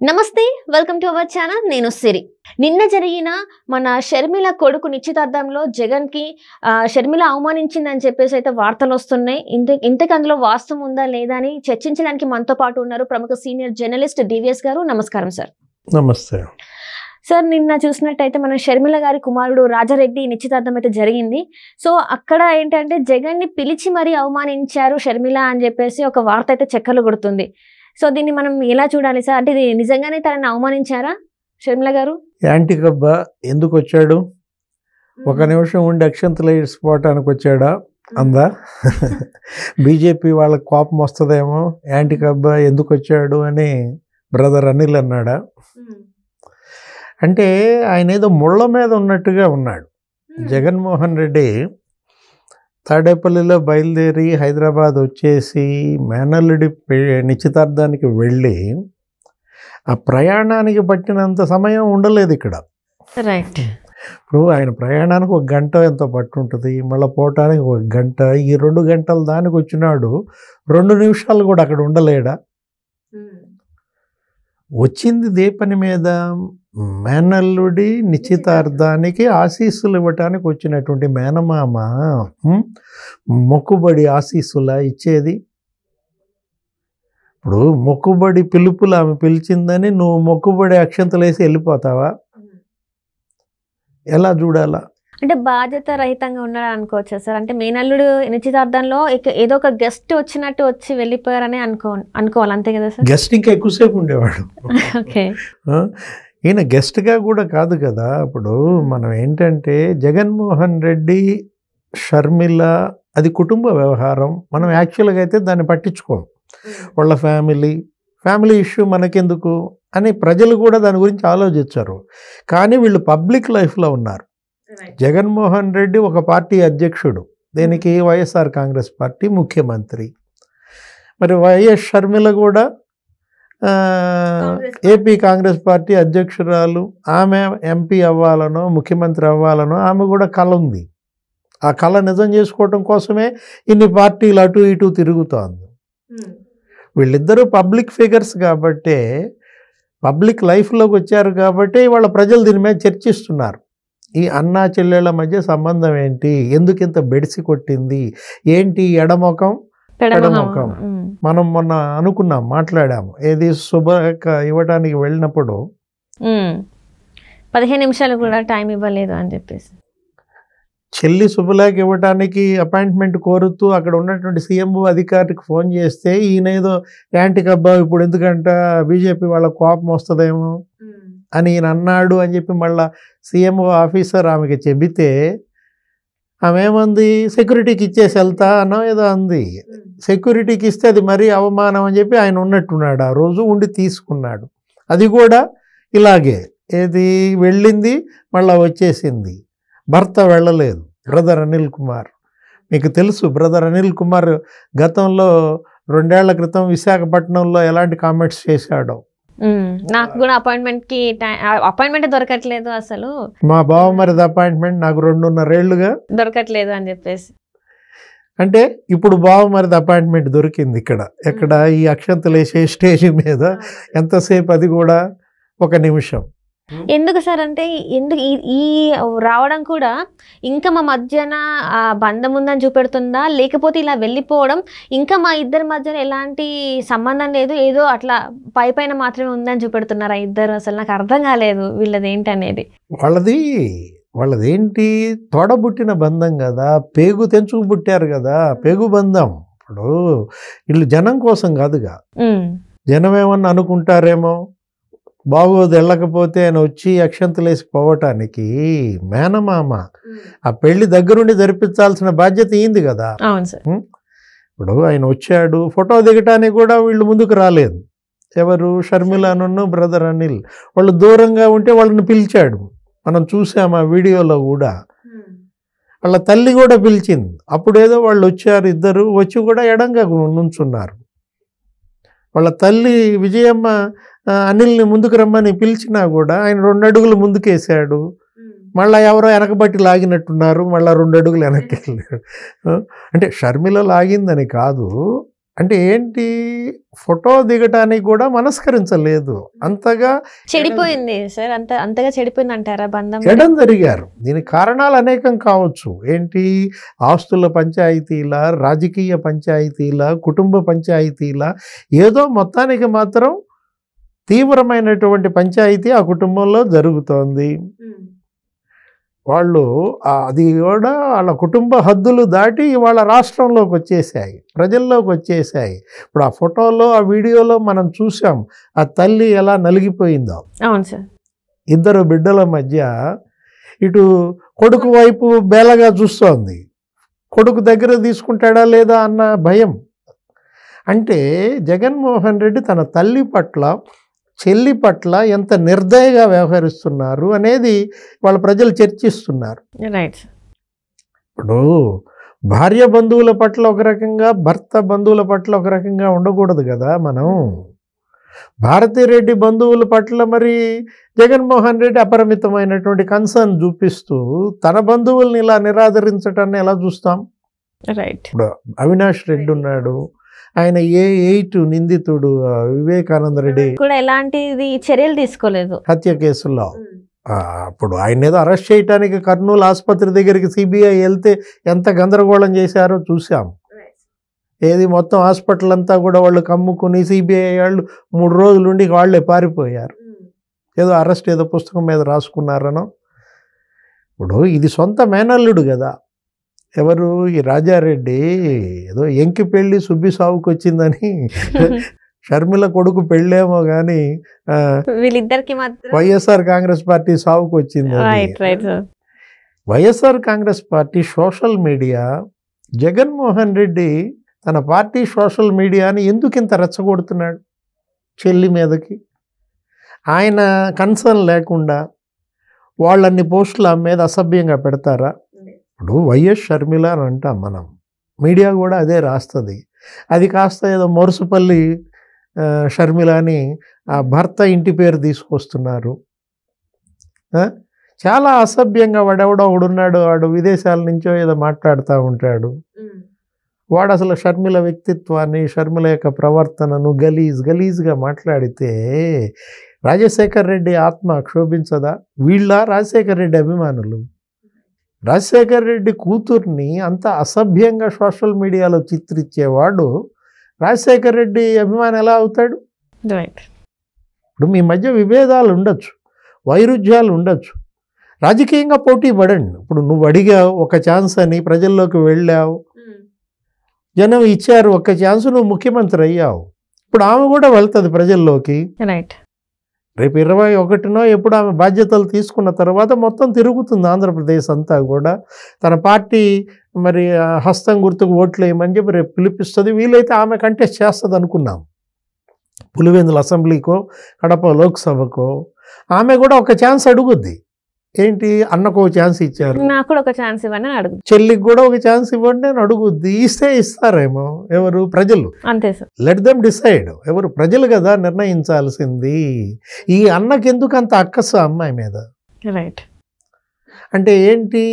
నమస్తే welcome to our channel నేను సిరి నిన్న జరిగిన మన షర్మిల కొడుకు నిశ్చితార్థంలో జగన్ కి షర్మిల అవమానించిందని చెప్పేసి అయితే వార్తలు వస్తున్నాయి. ఇంతకు అందులో వాస్తవం ఉందా లేదా అని చర్చించడానికి మనతో పాటు ఉన్నారు ప్రముఖ సీనియర్ జర్నలిస్ట్ డివిఎస్ గారు. నమస్కారం సార్. నమస్తే సార్. నిన్న చూసినట్టయితే మన షర్మిల గారి కుమారుడు రాజారెడ్డి నిశ్చితార్థం అయితే జరిగింది. సో అక్కడ ఏంటంటే జగన్ ని పిలిచి మరీ అవమానించారు షర్మిల అని చెప్పేసి ఒక వార్త అయితే చక్కర్లు కొడుతుంది. సో దీన్ని మనం ఎలా చూడాలి సార్? అంటే ఇది నిజంగానే తనని అవమానించారా షర్మిల గారు? యాంటీ కబ్బా ఎందుకు వచ్చాడు? ఒక నిమిషం ఉండి అక్షంతలు వేసుకోవటానికి వచ్చాడా అందా? బీజేపీ వాళ్ళకి కోపం వస్తుందేమో యాంటీ కబ్బా ఎందుకు వచ్చాడు అని బ్రదర్ అనిల్ అన్నాడా? అంటే ఆయన ఏదో ముళ్ళ మీద ఉన్నట్టుగా ఉన్నాడు. జగన్మోహన్ రెడ్డి తాడేపల్లిలో బయలుదేరి హైదరాబాద్ వచ్చేసి మేనల్లుడి నిశ్చితార్థానికి వెళ్ళి ఆ ప్రయాణానికి పట్టినంత సమయం ఉండలేదు ఇక్కడ. రైట్. ఇప్పుడు ఆయన ప్రయాణానికి 1 గంట ఎంతో పట్టుంటుంది, మళ్ళీ పోవటానికి 1 గంట. ఈ 2 గంటల దానికి వచ్చినాడు 2 నిమిషాలు కూడా అక్కడ ఉండలేడా? వచ్చింది దే పని మీద మేనల్లుడి నిశ్చితార్థానికి ఆశీస్సులు ఇవ్వటానికి వచ్చినటువంటి మేనమామ మొక్కుబడి ఆశీస్సులా ఇచ్చేది? ఇప్పుడు మొక్కుబడి పిలుపులు ఆమె పిలిచిందని నువ్వు మొక్కుబడి అక్షంతలు వేసి వెళ్ళిపోతావా? ఎలా చూడాలా? అంటే బాధ్యత రహితంగా ఉన్నాడు అనుకోవచ్చా సార్? అంటే మేనల్లుడు నిశ్చితార్థంలో ఏదో ఒక గెస్ట్ వచ్చినట్టు వచ్చి వెళ్ళిపోయారని అనుకోవాలి, అంతే కదా సార్? గెస్ట్ ఇంకా ఎక్కువసేపు ఉండేవాడు. ఓకే. ఈయన గెస్ట్గా కూడా కాదు కదా. ఇప్పుడు మనం ఏంటంటే జగన్మోహన్ రెడ్డి షర్మిల అది కుటుంబ వ్యవహారం. మనం యాక్చువల్గా అయితే దాన్ని పట్టించుకోం. వాళ్ళ ఫ్యామిలీ ఇష్యూ మనకెందుకు అని ప్రజలు కూడా దాని గురించి ఆలోచించారు. కానీ వీళ్ళు పబ్లిక్ లైఫ్లో ఉన్నారు. జగన్మోహన్ రెడ్డి ఒక పార్టీ అధ్యక్షుడు, దీనికి వైఎస్ఆర్ కాంగ్రెస్ పార్టీ ముఖ్యమంత్రి. మరి వైఎస్ షర్మిల కూడా ఏపీ కాంగ్రెస్ పార్టీ అధ్యక్షురాలు. ఆమె ఎంపీ అవ్వాలనో ముఖ్యమంత్రి అవ్వాలనో ఆమె కూడా కళ ఉంది. ఆ కళ నిజం చేసుకోవటం కోసమే ఇన్ని పార్టీలు అటు ఇటు తిరుగుతోంది. వీళ్ళిద్దరూ పబ్లిక్ ఫిగర్స్ కాబట్టే, పబ్లిక్ లైఫ్లోకి వచ్చారు కాబట్టి వాళ్ళ ప్రజలు దీని మీద చర్చిస్తున్నారు. ఈ అన్నా చెల్లెళ్ళ మధ్య సంబంధం ఏంటి, ఎందుకు ఇంత బెడిసి కొట్టింది, ఏంటి ఎడమొఖం పెడమొఖం. మనం మొన్న అనుకున్నాం, మాట్లాడాము. ఏది శుభలేఖ ఇవ్వడానికి వెళ్ళినప్పుడు 15 నిమిషాలు కూడా టైం ఇవ్వలేదు అని చెప్పేసి చెల్లి శుభలేఖ ఇవ్వడానికి అపాయింట్మెంట్ కోరుతూ అక్కడ ఉన్నటువంటి సీఎంఓ అధికారికి ఫోన్ చేస్తే ఈయన ఏదో యాంటీ కబ్బా ఇప్పుడు ఎందుకంట బీజేపీ వాళ్ళ కోపం వస్తుందేమో అని ఈయన అన్నాడు అని చెప్పి మళ్ళీ సీఎంఓ ఆఫీసర్ ఆమెకి చెబితే ఆమె ఏమంది, సెక్యూరిటీకి ఇచ్చేసి వెళ్తా అనో ఏదో అంది. సెక్యూరిటీకి ఇస్తే అది మరీ అవమానం అని చెప్పి ఆయన ఉన్నట్టున్నాడు. ఆ రోజు ఉండి తీసుకున్నాడు. అది కూడా ఇలాగే ఏది వెళ్ళింది మళ్ళీ వచ్చేసింది. భర్త వెళ్ళలేదు, బ్రదర్ అనిల్ కుమార్. మీకు తెలుసు బ్రదర్ అనిల్ కుమార్ గతంలో 2 ఏళ్ల క్రితం విశాఖపట్నంలో ఎలాంటి కామెంట్స్ చేశాడో. నాకు కూడా అపాయింట్మెంట్ దొరకట్లేదు, అసలు మా బావమరిది అపాయింట్మెంట్ నాకు 2.5 ఏళ్లుగా దొరకట్లేదు అని చెప్పేసి. అంటే ఇప్పుడు బావమరిది అపాయింట్మెంట్ దొరికింది. ఎక్కడ ఈ అక్షంతలు వేసే స్టేజ్ మీద ఎంతసేపు, అది కూడా 1 నిమిషం. ఎందుకు సార్? అంటే ఎందుకు ఈ రావడం కూడా ఇంకా మా మధ్యన బంధం ఉందని చూపెడుతుందా, లేకపోతే ఇలా వెళ్ళిపోవడం ఇంకా మా ఇద్దరి మధ్యన ఎలాంటి సంబంధం లేదు, ఏదో అట్లా పైన మాత్రమే ఉందని చూపెడుతున్నారా ఇద్దరు? అసలు నాకు అర్థం కాలేదు వీళ్ళది ఏంటి అనేది. వాళ్ళదేంటి తోడబుట్టిన బంధం కదా, పేగు తెంచుకు పుట్టారు కదా, పేగు బంధం. ఇప్పుడు వీళ్ళు జనం కోసం కాదుగా. జనం ఏమన్నా అనుకుంటారేమో, బాగోదు వెళ్ళకపోతే ఆయన వచ్చి అక్షంతలు వేసి పోవటానికి మేనమామ ఆ పెళ్లి దగ్గరుండి జరిపించాల్సిన బాధ్యత ఏంది కదా. ఇప్పుడు ఆయన వచ్చాడు, ఫోటో దిగటానికి కూడా వీళ్ళు ముందుకు రాలేదు. ఎవరు? షర్మిలను బ్రదర్ అనిల్. వాళ్ళు దూరంగా ఉంటే వాళ్ళని పిలిచాడు, మనం చూసాం ఆ వీడియోలో కూడా. వాళ్ళ తల్లి కూడా పిలిచింది. అప్పుడేదో వాళ్ళు వచ్చారు, ఇద్దరు వచ్చి కూడా ఎడంగా నుంచున్నారు. వాళ్ళ తల్లి విజయమ్మ అనిల్ని ముందుకు రమ్మని పిలిచినా కూడా ఆయన 2 అడుగులు ముందుకేసాడు. మళ్ళీ ఎవరో వెనకబట్టి లాగినట్టున్నారు, మళ్ళీ 2 అడుగులు వెనక్కి వెళ్ళాడు. అంటే షర్మిల లాగిందని కాదు, అంటే ఏంటి, ఫోటో దిగటానికి కూడా మనస్కరించలేదు, అంతగా చెడిపోయింది సార్, అంతగా చెడిపోయింది అంటారా బంధం? ఎడం జరిగారు. దీనికి కారణాలు అనేకం కావచ్చు. ఏంటి, ఆస్తుల పంచాయతీల, రాజకీయ పంచాయతీల, కుటుంబ పంచాయతీల, ఏదో మొత్తానికి మాత్రం తీవ్రమైనటువంటి పంచాయతీ ఆ కుటుంబంలో జరుగుతోంది. వాళ్ళు అది కూడా వాళ్ళ కుటుంబ హద్దులు దాటి వాళ్ళ రాష్ట్రంలోకి వచ్చేసాయి, ప్రజల్లోకి వచ్చేసాయి. ఇప్పుడు ఆ ఫోటోలో, ఆ వీడియోలో మనం చూసాం ఆ తల్లి ఎలా నలిగిపోయిందో. అవును సార్. ఇద్దరు బిడ్డల మధ్య ఇటు కొడుకు వైపు బేలగా చూస్తోంది, కొడుకు దగ్గర తీసుకుంటాడా లేదా అన్న భయం. అంటే జగన్మోహన్ రెడ్డి తన తల్లి పట్ల, చెల్లి పట్ల ఎంత నిర్దయగా వ్యవహరిస్తున్నారు అనేది వాళ్ళ ప్రజలు చర్చిస్తున్నారు. రైట్. ఇప్పుడు భార్య బంధువుల పట్ల ఒక రకంగా, భర్త బంధువుల పట్ల ఒక రకంగా ఉండకూడదు కదా మనం. భారతిరెడ్డి బంధువుల పట్ల మరి జగన్మోహన్ రెడ్డి అపరిమితమైనటువంటి కన్సర్న్ చూపిస్తూ తన బంధువుల్ని ఇలా నిరాదరించటాన్ని ఎలా చూస్తాం? రైట్. ఇప్పుడు అవినాష్ రెడ్డి ఉన్నాడు, ఆయన A8 నిందితుడు, వివేకానంద రెడ్డి కూడా ఎలాంటిది చర్యలు తీసుకోలేదు హత్య కేసులో. అప్పుడు ఆయన ఏదో అరెస్ట్ చేయడానికి కర్నూలు ఆసుపత్రి దగ్గరికి సిబిఐ వెళ్తే ఎంత గందరగోళం చేశారో చూసాం. ఏది మొత్తం హాస్పిటల్ అంతా కూడా వాళ్ళు కమ్ముకుని సిబిఐ వాళ్ళు 3 రోజులుండి వాళ్ళే పారిపోయారు. ఏదో అరెస్ట్ ఏదో పుస్తకం మీద రాసుకున్నారనో. ఇప్పుడు ఇది సొంత మేనల్లుడు కదా, ఎవరు ఈ రాజారెడ్డి, ఏదో ఎంకి పెళ్ళి సుబ్బి సావుకు వచ్చిందని షర్మిల కొడుకు పెళ్ళేమో కానీ వీళ్ళిద్దరికి మాత్రం వైఎస్ఆర్ కాంగ్రెస్ పార్టీ సావుకు వచ్చింది. YSR Congress party social media, Jaganmohan Reddy తన పార్టీ సోషల్ మీడియాని ఎందుకు ఇంత రెచ్చగొడుతున్నాడు చెల్లి మీదకి? ఆయన కన్సర్న్ లేకుండా వాళ్ళన్ని పోస్టులు ఆమె మీద అసభ్యంగా పెడతారా? ఇప్పుడు వైఎస్ షర్మిల అని అంటాం మనం, మీడియా కూడా అదే రాస్తుంది. అది కాస్త ఏదో మొరుసుపల్లి షర్మిల అని ఆ భర్త ఇంటి పేరు తీసుకొస్తున్నారు. చాలా అసభ్యంగా వాడెవడో ఒకడున్నాడు, వాడు విదేశాల నుంచో ఏదో మాట్లాడుతూ ఉంటాడు. వాడు అసలు షర్మిల వ్యక్తిత్వాన్ని, షర్మిల యొక్క ప్రవర్తనను గలీజ్గా మాట్లాడితే రాజశేఖర్ రెడ్డి ఆత్మ క్షోభించదా? వీళ్ళ రాజశేఖర్ రెడ్డి అభిమానులు రాజశేఖర్ రెడ్డి కూతుర్ని అంత అసభ్యంగా సోషల్ మీడియాలో చిత్రించేవాడు రాజశేఖర్ రెడ్డి అభిమాని ఎలా అవుతాడు? ఇప్పుడు మీ మధ్య విభేదాలు ఉండొచ్చు, వైరుధ్యాలు ఉండొచ్చు, రాజకీయంగా పోటీ పడండి. ఇప్పుడు నువ్వు అడిగావు ఒక ఛాన్స్ అని, ప్రజల్లోకి వెళ్ళావు, జనం ఇచ్చారు ఒక ఛాన్స్, నువ్వు ముఖ్యమంత్రి అయ్యావు. ఇప్పుడు ఆమె కూడా వెళ్తుంది ప్రజల్లోకి. రేపు 21నో ఎప్పుడు ఆమె బాధ్యతలు తీసుకున్న తర్వాత మొత్తం తిరుగుతుంది ఆంధ్రప్రదేశ్ అంతా కూడా. తన పార్టీ మరి హస్తం గుర్తుకు ఓట్లు వేయమని చెప్పి రేపు పిలిపిస్తుంది. వీలైతే ఆమె కంటెస్ట్ చేస్తుంది అనుకున్నాం. పులివెందుల అసెంబ్లీకో, కడప లోక్సభకో ఆమె కూడా ఒక ఛాన్స్ అడుగుద్ది. ఏంటి, అన్నకు ఛాన్స్ ఇచ్చారు, నాకు కూడా ఒక ఛాన్స్ ఇవ్వండి అని అడుగు, చెల్లికి కూడా ఒక ఛాన్స్ ఇవ్వండి అని అడుగుద్ది. ఇస్తే ఇస్తారేమో ఎవరు? ప్రజలు. అంతే సార్. Let them decide. ఎవరు? ప్రజలు కదా నిర్ణయించాల్సింది. ఈ అన్నకి ఎందుకు అంత అక్కసు అమ్మాయి మీద? రైట్. అంటే ఏంటి,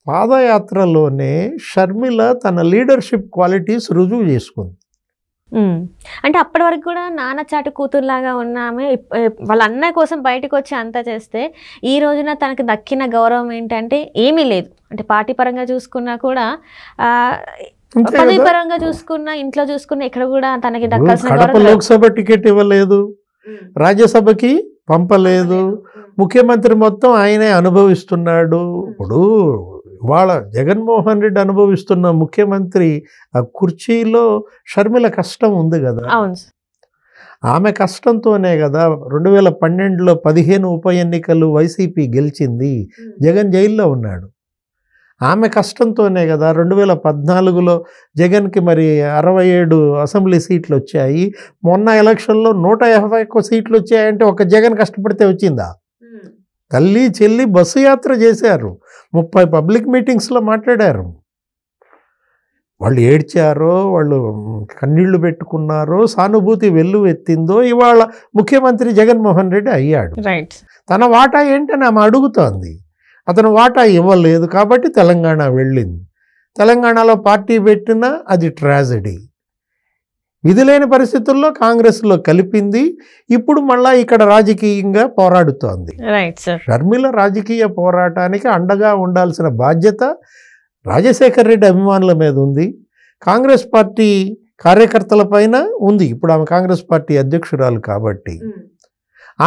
పాదయాత్రలోనే షర్మిల తన లీడర్షిప్ క్వాలిటీస్ రుజువు చేసుకుంది. అంటే అప్పటి వరకు కూడా నాన్న చాటు కూతురులాగా ఉన్న ఆమె వాళ్ళ అన్నయ్య కోసం బయటకు వచ్చి అంతా చేస్తే, ఈ రోజున తనకి దక్కిన గౌరవం ఏంటంటే ఏమీ లేదు. అంటే పార్టీ పరంగా చూసుకున్నా కూడా, పదవి పరంగా చూసుకున్నా, ఇంట్లో చూసుకున్నా, ఇక్కడ కూడా తనకి దక్కాల్సిన గౌరవం. లోక్సభ టికెట్ ఇవ్వలేదు, రాజ్యసభకి పంపలేదు, ముఖ్యమంత్రి మొత్తం ఆయనే అనుభవిస్తున్నాడు. ఇప్పుడు వాళ్ళ జగన్మోహన్ రెడ్డి అనుభవిస్తున్న ముఖ్యమంత్రి ఆ కుర్చీలో షర్మిల కష్టం ఉంది కదా. ఆమె కష్టంతోనే కదా 2012లో 15 ఉప ఎన్నికలు వైసీపీ గెలిచింది, జగన్ జైల్లో ఉన్నాడు. ఆమె కష్టంతోనే కదా 2014లో జగన్కి మరి 67 అసెంబ్లీ సీట్లు వచ్చాయి. మొన్న ఎలక్షన్లో 151 సీట్లు వచ్చాయంటే ఒక జగన్ కష్టపడితే వచ్చిందా? తల్లి చెల్లి బస్సు యాత్ర చేశారు, 30 పబ్లిక్ మీటింగ్స్లో మాట్లాడారు. వాళ్ళు ఏడ్చారో, వాళ్ళు కన్నీళ్లు పెట్టుకున్నారో, సానుభూతి వెల్లువెత్తిందో, ఇవాళ ముఖ్యమంత్రి జగన్మోహన్ రెడ్డి అయ్యాడు. తన వాటా ఏంటని ఆమె అడుగుతోంది. అతను వాటా ఇవ్వలేదు కాబట్టి తెలంగాణ వెళ్ళింది. తెలంగాణలో పార్టీ పెట్టినా అది ట్రాజడీ. విధులేని పరిస్థితుల్లో కాంగ్రెస్లో కలిపింది. ఇప్పుడు మళ్ళా ఇక్కడ రాజకీయంగా పోరాడుతోంది. Right sir. షర్మిల రాజకీయ పోరాటానికి అండగా ఉండాల్సిన బాధ్యత రాజశేఖర్ రెడ్డి అభిమానుల మీద ఉంది, కాంగ్రెస్ పార్టీ కార్యకర్తల పైన ఉంది. ఇప్పుడు ఆమె కాంగ్రెస్ పార్టీ అధ్యక్షురాలు కాబట్టి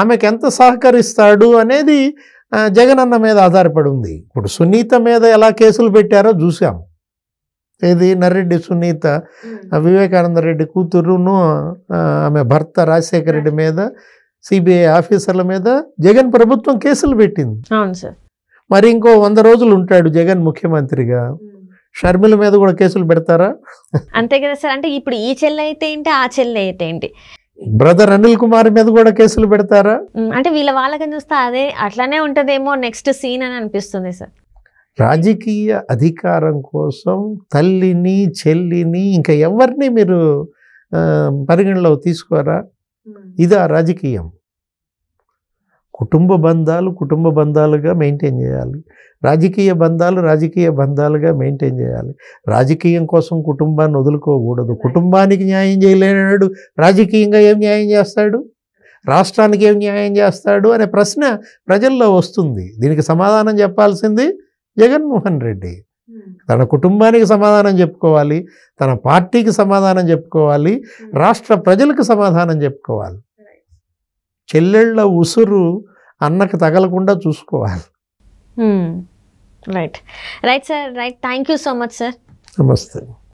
ఆమెకు ఎంత సహకరిస్తాడు అనేది జగన్ అన్న మీద ఆధారపడి ఉంది. ఇప్పుడు సునీత మీద ఎలా కేసులు పెట్టారో చూసాం. ఏది నర్రెడ్డి సునీత, వివేకానంద రెడ్డి కూతురును ఆమె భర్త రాజశేఖర రెడ్డి మీద, సిబిఐ ఆఫీసర్ల మీద జగన్ ప్రభుత్వం కేసులు పెట్టింది. అవును సార్. మరి ఇంకో 100 రోజులు ఉంటాడు జగన్ ముఖ్యమంత్రిగా, షర్మిల మీద కూడా కేసులు పెడతారా? అంతే కదా సార్. అంటే ఇప్పుడు ఈ చెల్లి అయితే ఏంటి, ఆ చెల్లి అయితే ఏంటి, బ్రదర్ అనిల్ కుమార్ మీద కూడా కేసులు పెడతారా? అంటే వాళ్ళకని చూస్తే అదే అట్లానే ఉంటదేమో నెక్స్ట్ సీన్ అని అనిపిస్తుంది సార్. రాజకీయ అధికారం కోసం తల్లిని, చెల్లిని, ఇంకా ఎవరిని మీరు పరిగణలోకి తీసుకోరా? ఇదా రాజకీయం? కుటుంబ బంధాలు కుటుంబ బంధాలుగా మెయింటైన్ చేయాలి, రాజకీయ బంధాలు రాజకీయ బంధాలుగా మెయింటైన్ చేయాలి. రాజకీయం కోసం కుటుంబాన్ని వదులుకోకూడదు. కుటుంబానికి న్యాయం చేయలేనాడు రాజకీయంగా ఏం న్యాయం చేస్తాడు, రాష్ట్రానికి ఏం న్యాయం చేస్తాడు అనే ప్రశ్న ప్రజల్లో వస్తుంది. దీనికి సమాధానం చెప్పాల్సింది జగన్మోహన్ రెడ్డి. తన కుటుంబానికి సమాధానం చెప్పుకోవాలి, తన పార్టీకి సమాధానం చెప్పుకోవాలి, రాష్ట్ర ప్రజలకు సమాధానం చెప్పుకోవాలి. చెల్లెళ్ళ ఉసురు అన్నకు తగలకుండా చూసుకోవాలి. Right right sir. Right. Thank you so much sir. నమస్తే.